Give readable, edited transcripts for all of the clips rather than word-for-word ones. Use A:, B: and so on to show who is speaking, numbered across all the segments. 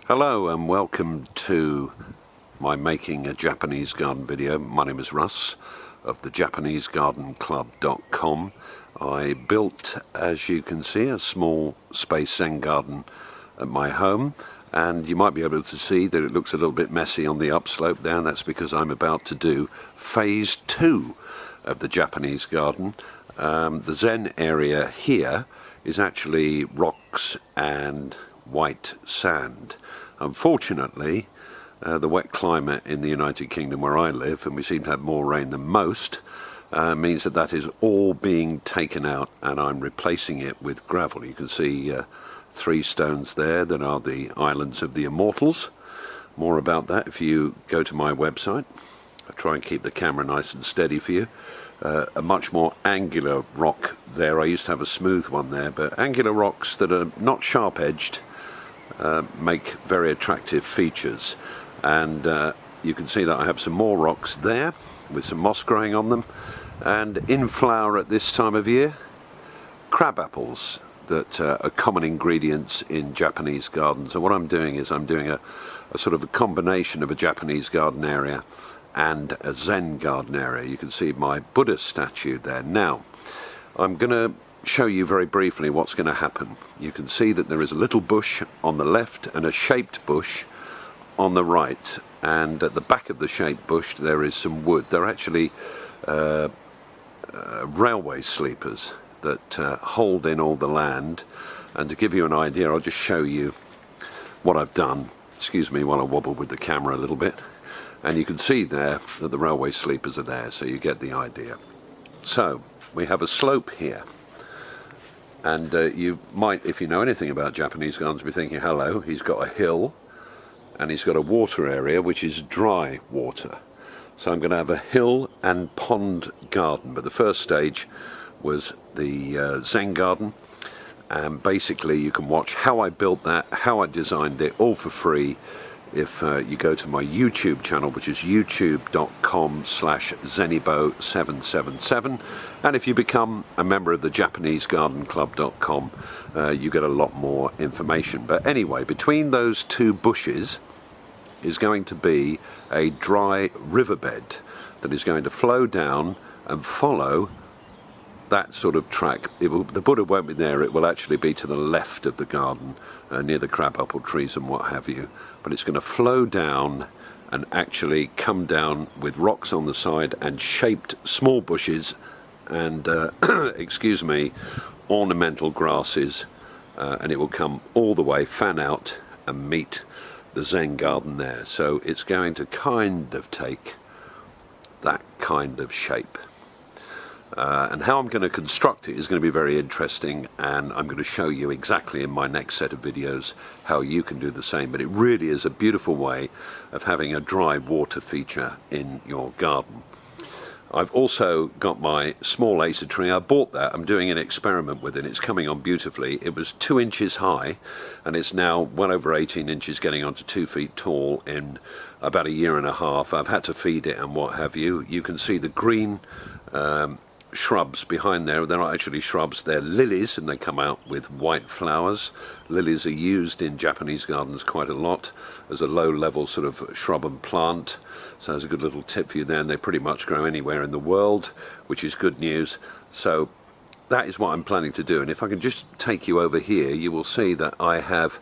A: Hello and welcome to my making a Japanese garden video. My name is Russ of the JapaneseGardenClub.com. I built, as you can see, a small space Zen garden at my home, and you might be able to see that it looks a little bit messy on the upslope there, and that's because I'm about to do phase 2 of the Japanese garden. The Zen area here is actually rocks and white sand. Unfortunately, the wet climate in the United Kingdom where I live, and we seem to have more rain than most, means that that is all being taken out, and I'm replacing it with gravel. You can see 3 stones there that are the islands of the immortals. More about that if you go to my website. I try and keep the camera nice and steady for you. A much more angular rock there. I used to have a smooth one there, but angular rocks that are not sharp-edged make very attractive features. And you can see that I have some more rocks there with some moss growing on them, and in flower at this time of year, crab apples that are common ingredients in Japanese gardens. And what I'm doing is I'm doing a sort of a combination of a Japanese garden area and a Zen garden area. You can see my Buddha statue there. Now I'm going to show you very briefly what's going to happen. You can see that there is a little bush on the left and a shaped bush on the right, and at the back of the shaped bush there is some wood. They're actually railway sleepers that hold in all the land. And to give you an idea, I'll just show you what I've done. Excuse me while I wobble with the camera a little bit. And you can see there that the railway sleepers are there, so you get the idea. So we have a slope here, and you might, if you know anything about Japanese gardens, be thinking, hello, he's got a hill and he's got a water area which is dry water. So I'm going to have a hill and pond garden, but the first stage was the Zen garden, and basically you can watch how I built that, how I designed it, all for free if you go to my YouTube channel, which is youtube.com/zenibo777, and if you become a member of the JapaneseGardenClub.com, you get a lot more information. But anyway, between those 2 bushes is going to be a dry riverbed that is going to flow down and follow that sort of track. The Buddha won't be there, it will actually be to the left of the garden, near the crabapple trees and what have you, but it's going to flow down and actually come down with rocks on the side and shaped small bushes and excuse me, ornamental grasses, and it will come all the way, fan out and meet the Zen garden there. So it's going to kind of take that kind of shape. And how I'm going to construct it is going to be very interesting, and I'm going to show you exactly in my next set of videos how you can do the same. But it really is a beautiful way of having a dry water feature in your garden. I've also got my small acer tree. I bought that. I'm doing an experiment with it. It's coming on beautifully. It was 2 inches high, and it's now well over 18 inches, getting onto 2 feet tall in about a year and a half. I've had to feed it and what have you. You can see the green shrubs behind there. They're not actually shrubs, they're lilies, and they come out with white flowers. Lilies are used in Japanese gardens quite a lot as a low-level sort of shrub and plant, so there's a good little tip for you there, and they pretty much grow anywhere in the world, which is good news. So that is what I'm planning to do, and if I can just take you over here, you will see that I have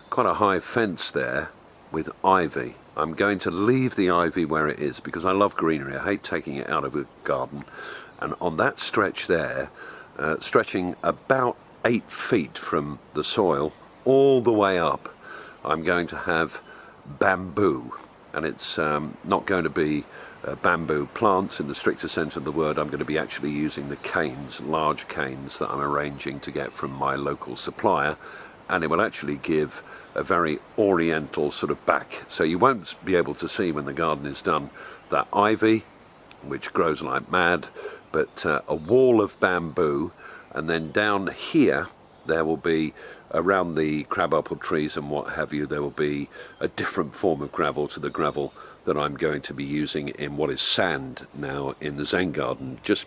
A: quite a high fence there with ivy. I'm going to leave the ivy where it is because I love greenery. I hate taking it out of a garden. And on that stretch there, stretching about 8 feet from the soil all the way up, I'm going to have bamboo. And it's not going to be bamboo plants in the stricter sense of the word. I'm going to be actually using the canes, large canes that I'm arranging to get from my local supplier, and it will actually give a very oriental sort of back. So you won't be able to see when the garden is done that ivy, which grows like mad, but a wall of bamboo, and then down here there will be, around the crabapple trees and what have you, there will be a different form of gravel to the gravel that I'm going to be using in what is sand now in the Zen garden. Just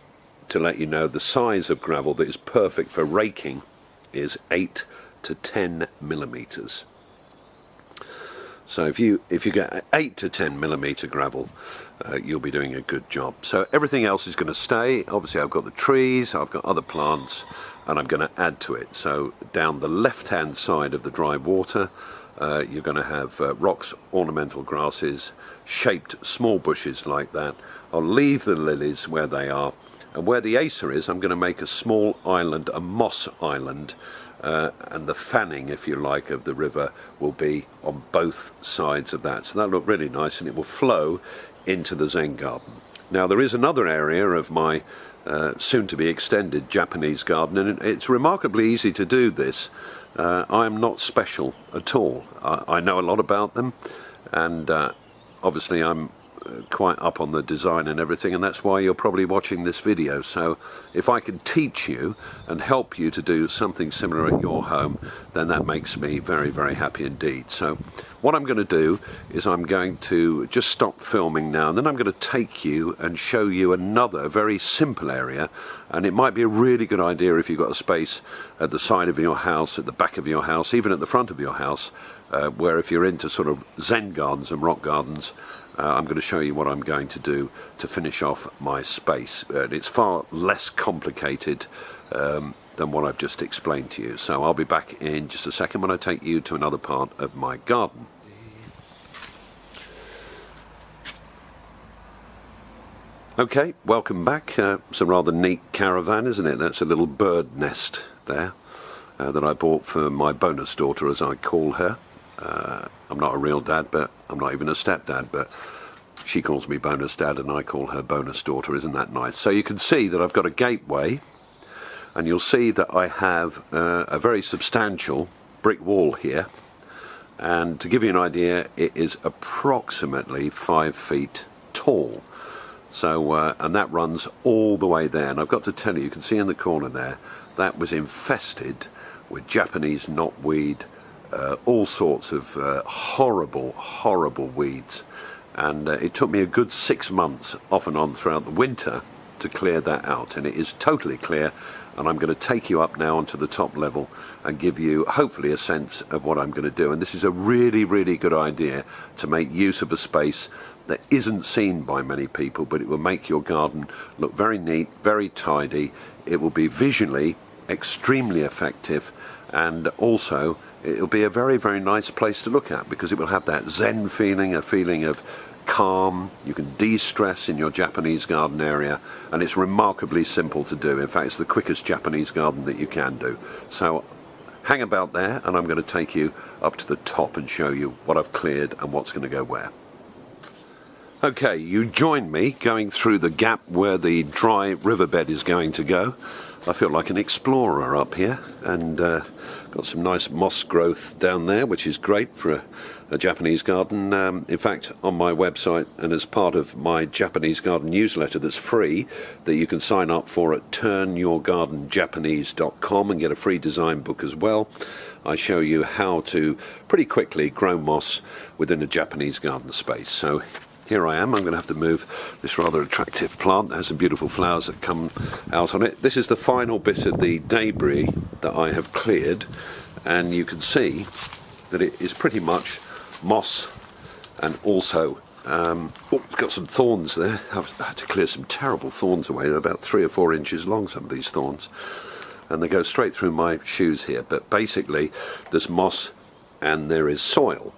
A: to let you know, the size of gravel that is perfect for raking is 8 to 10 millimeters. So if you get 8 to 10 millimetre gravel, you'll be doing a good job. So everything else is going to stay. Obviously I've got the trees, I've got other plants, and I'm going to add to it. So down the left hand side of the dry water, you're going to have rocks, ornamental grasses, shaped small bushes like that. I'll leave the lilies where they are, and where the acer is, I'm going to make a small island, a moss island, and the fanning, if you like, of the river will be on both sides of that. So that'll look really nice, and it will flow into the Zen garden. Now there is another area of my soon to be extended Japanese garden, and it's remarkably easy to do this. I'm not special at all. I know a lot about them, and obviously I'm quite up on the design and everything, and that's why you're probably watching this video. So if I can teach you and help you to do something similar at your home, then that makes me very, very happy indeed. So what I'm going to do is I'm going to just stop filming now, and then I'm going to take you and show you another very simple area. And it might be a really good idea if you've got a space at the side of your house, at the back of your house, even at the front of your house, where if you're into sort of Zen gardens and rock gardens, I'm going to show you what I'm going to do to finish off my space. It's far less complicated than what I've just explained to you. So I'll be back in just a second when I take you to another part of my garden. Okay, welcome back. It's a rather neat caravan, isn't it? That's a little bird nest there that I bought for my bonus daughter, as I call her. I'm not a real dad, but I'm not even a stepdad, but she calls me bonus dad and I call her bonus daughter. Isn't that nice? So you can see that I've got a gateway, and you'll see that I have a very substantial brick wall here, and to give you an idea, it is approximately 5 feet tall. So and that runs all the way there, and I've got to tell you, you can see in the corner there, that was infested with Japanese knotweed, all sorts of horrible weeds, and it took me a good 6 months off and on throughout the winter to clear that out, and it is totally clear. And I'm going to take you up now onto the top level and give you hopefully a sense of what I'm going to do. And this is a really, really good idea to make use of a space that isn't seen by many people, but it will make your garden look very neat, very tidy. It will be visually extremely effective, and also it'll be a very, very nice place to look at, because it will have that Zen feeling, a feeling of calm. You can de-stress in your Japanese garden area, and it's remarkably simple to do. In fact, it's the quickest Japanese garden that you can do. So hang about there, and I'm going to take you up to the top and show you what I've cleared and what's going to go where. Okay, you join me going through the gap where the dry riverbed is going to go. I feel like an explorer up here, and got some nice moss growth down there, which is great for a Japanese garden. In fact, on my website, and as part of my Japanese garden newsletter that's free, that you can sign up for at turnyourgardenjapanese.com and get a free design book as well, I show you how to pretty quickly grow moss within a Japanese garden space. So here I am. I'm going to have to move this rather attractive plant. There's some beautiful flowers that come out on it. This is the final bit of the debris that I have cleared, and you can see that it is pretty much moss, and also it's got some thorns there. I've had to clear some terrible thorns away. They're about 3 or 4 inches long, some of these thorns, and they go straight through my shoes here. But basically there's moss and there is soil.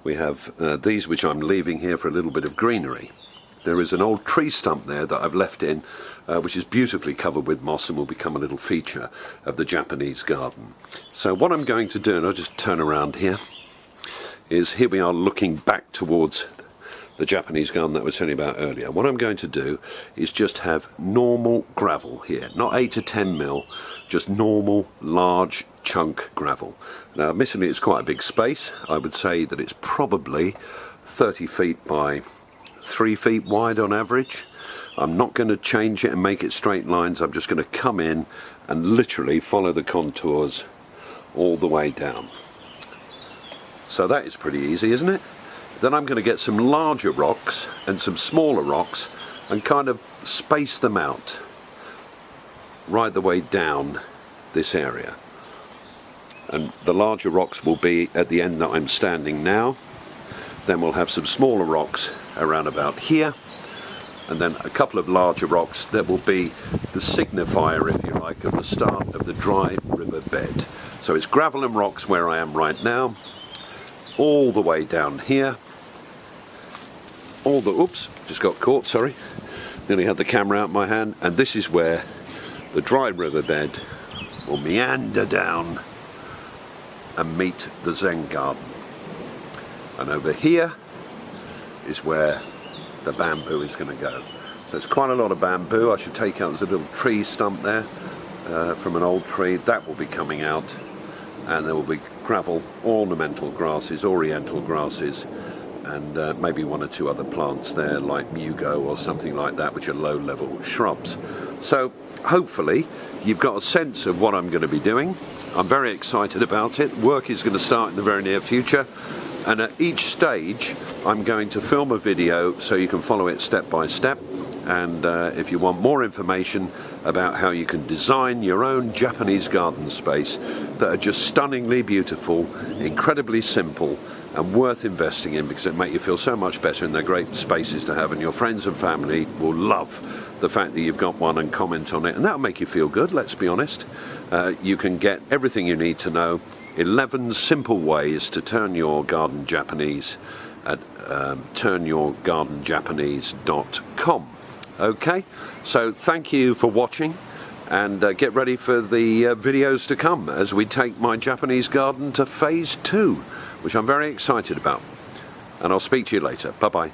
A: We have these which I'm leaving here for a little bit of greenery. There is an old tree stump there that I've left in, which is beautifully covered with moss and will become a little feature of the Japanese garden. So what I'm going to do, and I'll just turn around here, is here we are looking back towards the Japanese garden that I was telling you about earlier. What I'm going to do is just have normal gravel here, not 8 to 10 mil, just normal large chunk gravel. Now admittedly it's quite a big space. I would say that it's probably 30 feet by 3 feet wide on average. I'm not going to change it and make it straight lines. I'm just going to come in and literally follow the contours all the way down. So that is pretty easy, isn't it? Then I'm going to get some larger rocks and some smaller rocks and kind of space them out right the way down this area. And the larger rocks will be at the end that I'm standing now, Then we'll have some smaller rocks around about here, and then a couple of larger rocks that will be the signifier, if you like, of the start of the dry river bed. So it's gravel and rocks where I am right now, all the way down here, oops, just got caught, sorry, nearly had the camera out of my hand, and this is where the dry river bed will meander down and meet the Zen garden. And over here is where the bamboo is going to go. So it's quite a lot of bamboo. I should take out, there's a little tree stump there from an old tree. That will be coming out, and there will be gravel, ornamental grasses, oriental grasses, and maybe one or two other plants there like mugo or something like that, which are low-level shrubs. So hopefully you've got a sense of what I'm going to be doing. I'm very excited about it. Work is going to start in the very near future. And at each stage I'm going to film a video so you can follow it step by step, and if you want more information about how you can design your own Japanese garden space that are just stunningly beautiful, incredibly simple and worth investing in, because it makes you feel so much better, and they're great spaces to have, and your friends and family will love the fact that you've got one and comment on it, and that'll make you feel good, let's be honest. You can get everything you need to know, 11 simple ways to turn your garden Japanese at turnyourgardenjapanese.com. Okay, so thank you for watching, and get ready for the videos to come as we take my Japanese garden to phase 2, which I'm very excited about. And I'll speak to you later. Bye-bye.